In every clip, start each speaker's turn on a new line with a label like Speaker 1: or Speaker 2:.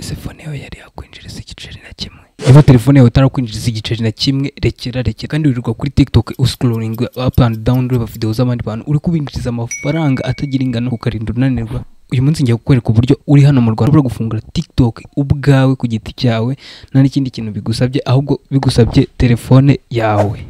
Speaker 1: telefone yawe yari yakwinjiriza igiceri na kimwe. Niba telefone yawe utarakwinjiriza igiceri na kimwe, rekera kandi wirirwa kuri TikTok uscrolling up and down ureba video z'abandi bantu uri kubinjiriza amafaranga atagira ingano ukarinda unanirwa. Uyu munsi ngiye kukwereka uburyo uri hano mu Rwanda uri gufungura TikTok ubwawe ku giti cyawe nta n'ikindi kintu bigusabye, ahubwo bigusabye telefone yawe.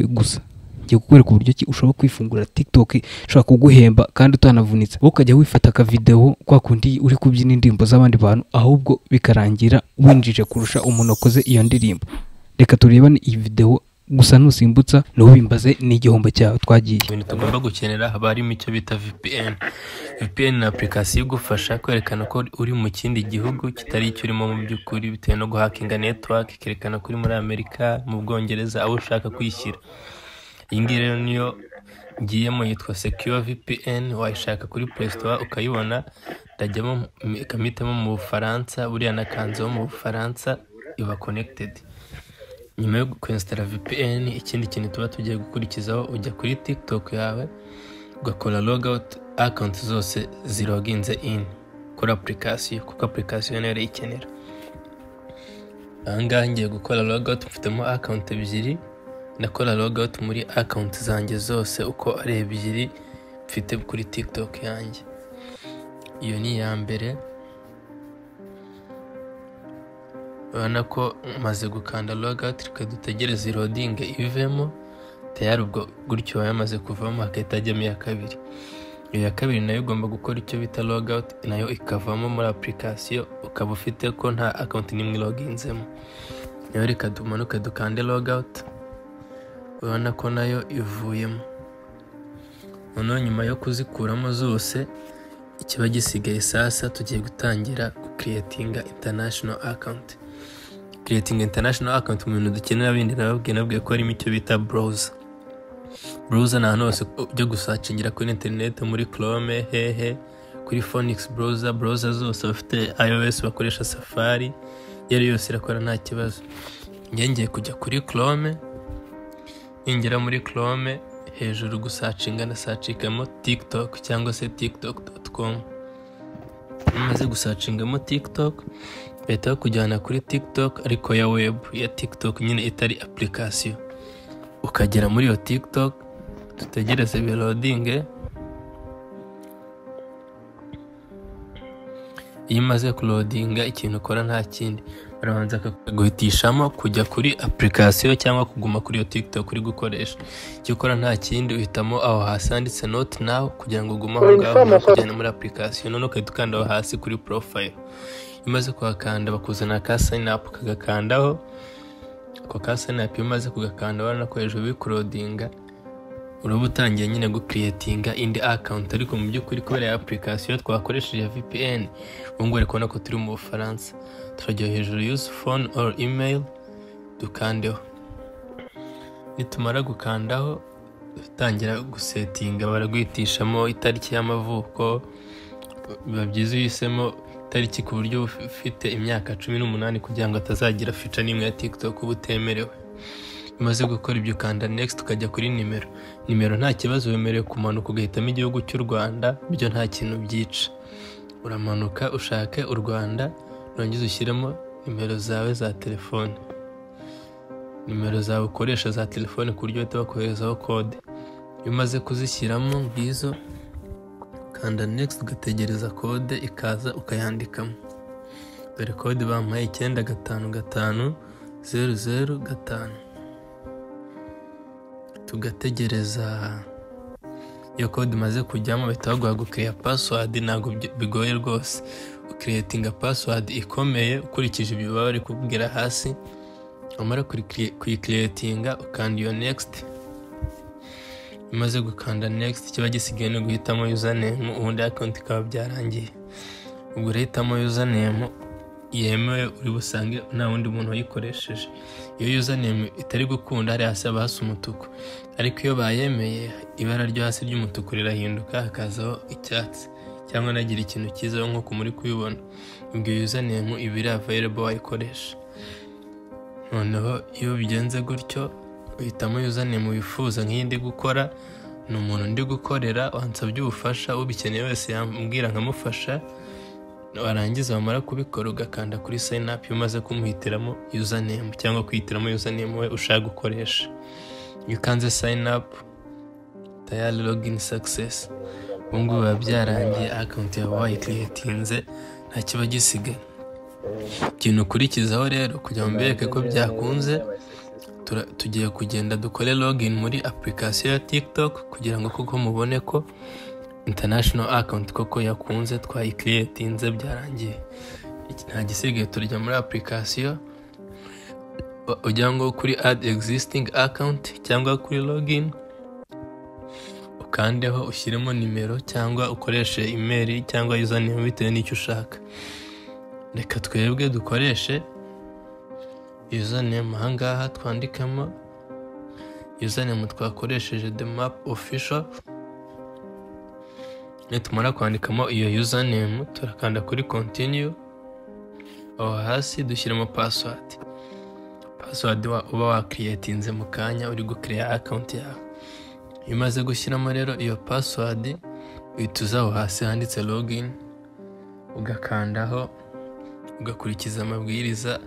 Speaker 1: Gusa ngiye kukwereka uburyo ki ushobora kwifungura TikTok ushobora kuguhemba kandi utanavunitse. Wowe ukajya wifata ka video kwa kundi uri kubyina indirimbo z'abandi bantu, ahubwo bikarangira winjije kurusha umuntu wakoze iyo ndirimbo. Reka turebane iyi video gusa nusimbutsa n'ubimbaze n'igihombo cyawe twagiye.
Speaker 2: Ibintu tugomba gukenera haba harimo icyo bita VPN. VPN ni application igufasha kwerekana ko uri mu kindi gihugu kitari icyo urimo mu by'ukuri, bitewe no guhakinga network, ikerekana ko uri muri Amerika, mu Bwongereza, aho ushaka kwishyira. Iyi ngiyi rero niyo ngiyemo, yitwa Secure VPN. Wayishaka kuri Play Store ukayibona, ndajyamo ikamitamo mu Bufaransa, buriya nakanzeho mu Bufaransa iba connected. Nyuma yo kuinstalla VPN, ikindi kintu tuba tugiye gukurikizaho, ujya kuri TikTok yawe ugakora logout, account zose ziloginze in kuri application, kuko application nayo ikenera. Ahangaha ngiye gukora logout, mfitemo account ebyiri. Nakora logout muri account zanjye zose uko ari ebyiri mfite kuri TikTok yanjye. Iyo ni ya mbere. Urabona ko maze gukanda logout, reka dutegereze loading ivemo. Tayari ubwo gutyo yamaze kuvamo, hakahita hajyamo iya kabiri. Iyo ya kabiri nayo ugomba gukora icyo bita logout, nayo ikavamo muri application, ukaba ufite ko nta account nimwe loginzemo. Nayo reka dumanuke dukande logout. Urabona ko nayo ivuyemo. Noneho nyuma yo kuzikuramo zose, ikiba gisigaye sasa tugiye gutangira creating international account. Creating international account mu bintu dukenera bindi nababwiye ko harimo icyo bita browser. Browser ni ahantu hose ujya gusacingira kuri internet, muri Chrome, kuri Phoenix browser. Browser zose bafite iOS bakoresha Safari, yari yose irakora nta kibazo. Ngiye kujya kuri Chrome, ingera muri Chrome hejuru gusacinga na sacikamo TikTok cyangwa se tiktok.com. Maze gusacingamo TikTok, bahita kujyana kuri TikTok ariko ya web, ya TikTok nyine itari application. Ukagera muri yo TikTok, tutegereze loading. Iyo imaze kuloadinga, ikintu ukora nta kindi, barabanza guhitishamo kujya kuri application cyangwa kuguma kuri iyo TikTok uri gukoresha. Icyo ukora nta kindi, uhitamo aho hasi handitse not now kugira ngo ugume aho ngaho kujyana muri application. None ukahita ukanda aho hasi kuri profile. Imaze kuhakanda bakuzana ka sign up, kagakandaho. Ako ka sign up imaze kugakanda, urabona ko hejuru bikurodinga, uraba utangiye nyine gucreatinga indi account. Ariko mu by'ukuri kubera application twakoresheje VPN, ubwo rero kubona ko turi mu Bufaransa, turajya hejuru use phone or email, dukandeho. Nitumara gukandaho, dutangira gusettinga, baraguhitishamo itariki y'amavuko. Biba byiza uhisemo itariki ku buryo ufite imyaka 18 kugira ngo atazagira feature n'imwe ya TikTok ubutemerewe. Maze gukora ibyo kanda next, ukajya kuri nimero nta kibazo, wemerewe kumanuka ugahitamo igihugu cy'u Rwanda, byo nta kintu byica. Uramanuka ushake u Rwanda, urangiza ushyiremo nimero zawe za telefone, nimero zawe ukoresha za telefone ku buryo bahita bakoherezaho code. Iyo umaze kuzishyiramo ngizo, kanda next ugategereza code ikaza ukayandikamo. Dore code bampaye 955005. Tugategereza iyo code imaze kujyamo, bahita baguha gukreya password. Ntabwo bigoye rwose, ucreatinga password ikomeye ukurikije ibyo baba bari kubwira hasi. Umara kuyicreatinga ukanda iyo next. Imaze gukanda next, kiba gisigaye no guhitamo username, ubundi account ikaba byarangiye. Ubwo urahitamo username yemewe, uri busange nta wundi muntu wayikoresheje. Iyo username itari gukunda, hari hasi hasa umutuku, ariko iyo bayemeye, ibara ryo hasi ry'umutuku rirahinduka hakazaho icyatsi, cyangwa nagira ikintu cyizaho nk'uko muri kubibona. Ubwo username iba iri available wayikoresha. Noneho iyo bigenze gutyo, uhitamo username wifuza. Nk'indi gukora ni umuntu ndi gukorera, wansabye ubufasha, ubikeneye wese yambwira nkamufasha. warangiza wamara kubikora ugakanda kuri sign up umaze kumuhitiramo username cyangwa kwihitiramo username we ushaka gukoresha. You can sign up tayari login success. Ubungu biba byarangiye account yawe wayicreatinze nta kiba gisigaye. Ikintu ukurikizaho rero kugira ngo mbereke ko byakunze, tugiye kugenda dukore login muri application ya TikTok kugira ngo koko mubone ko international account koko yakunze twayicreatinze byarangiye. Nta gisigaye turya muri application ujya ngo kuri add existing account cyangwa kuri login ukandeho ushyiremo nimero cyangwa ukoreshe email cyangwa username bitewe n'icyo ushaka. Reka twebwe dukoreshe username. Ahangaha twandikamo username twakoresheje the map official. Nitumara kwandikamo iyo username turakanda kuri continue. Aho hasi dushyiramo password uba wacreatinze mu kanya uri gucreate account yawe. Imaze gushyiramo rero iyo password uhituzaho hasi handitse login ugakandaho ugakurikiza amabwiriza.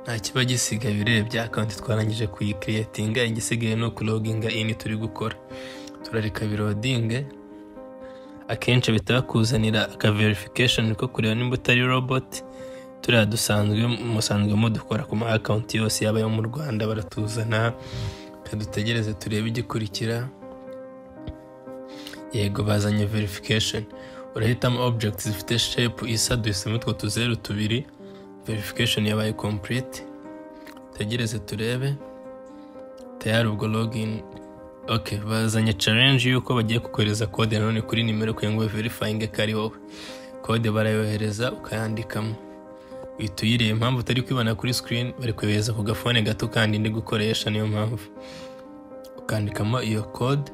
Speaker 2: Nta kiba gisigaye urebye account twarangije kuyicreatinga. Igisigaye no kuloginga in turi gukora. Turareka birodinge. Akenshi bitakuzanira aka verification ko kureba nimba utari robot. Turiya musanzwe mudukora ku ma account yose yaba yo mu Rwanda baratuzana. Kadutegereze turebe igikurikira. Yego bazanye verification. Urahitamo objects zifite shape isa duhisemo utwo tuzeru tubiri. Verification yabaye complete. Tegereze turebe. Tayari ubwo login. Okay, bazanye challenge yuko bagiye kukohereza code none kuri nimero kugira ngo verifying ko ari wowe. Code barayohereza ukayandikamo. Uyituyire impamvu utari kwibana kuri screen bari kohereza ku gafone gato kandi ndi gukoresha, niyo mpamvu. Ukandikamo iyo code.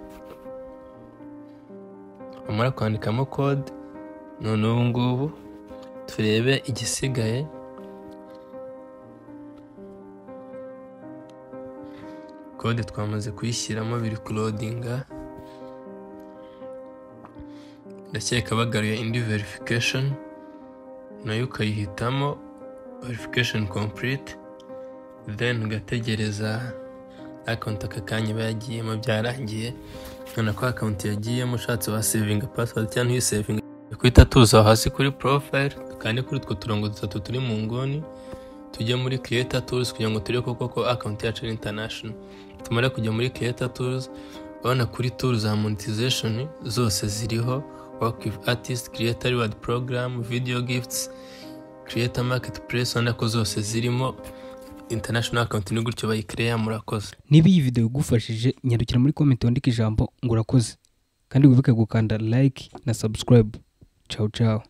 Speaker 2: Amara kwandikamo code none ubu ngubu turebe igisigaye. Code twamaze kuyishyiramo biri kuloadinga. Ndakeka bagaruye indi verification nayo ukayihitamo verification complete, then ugategereza account akakanya bayagiyemo byarangiye. None ko account yagiyemo ushatse wa saving password cyangwa uyi saving kwita tuza hasi kuri profile kandi kuri two turongo dutatu turi mu ngoni tujye muri creator tools kugira ngo turebe koko account yacu ari international. Tumara kujya muri creator tools babona kuri tools za monetization zose ziriho work with artist, creator reward program, video gifts, creator marketplace, wanda ko zose zirimo international account ni gutyo bayicreate. Murakoze.
Speaker 1: Niba iyi video igufashije nyarukira muri comment wandika ijambo ngo urakoze kandi wibuke gukanda like na subscribe. Ciao ciao.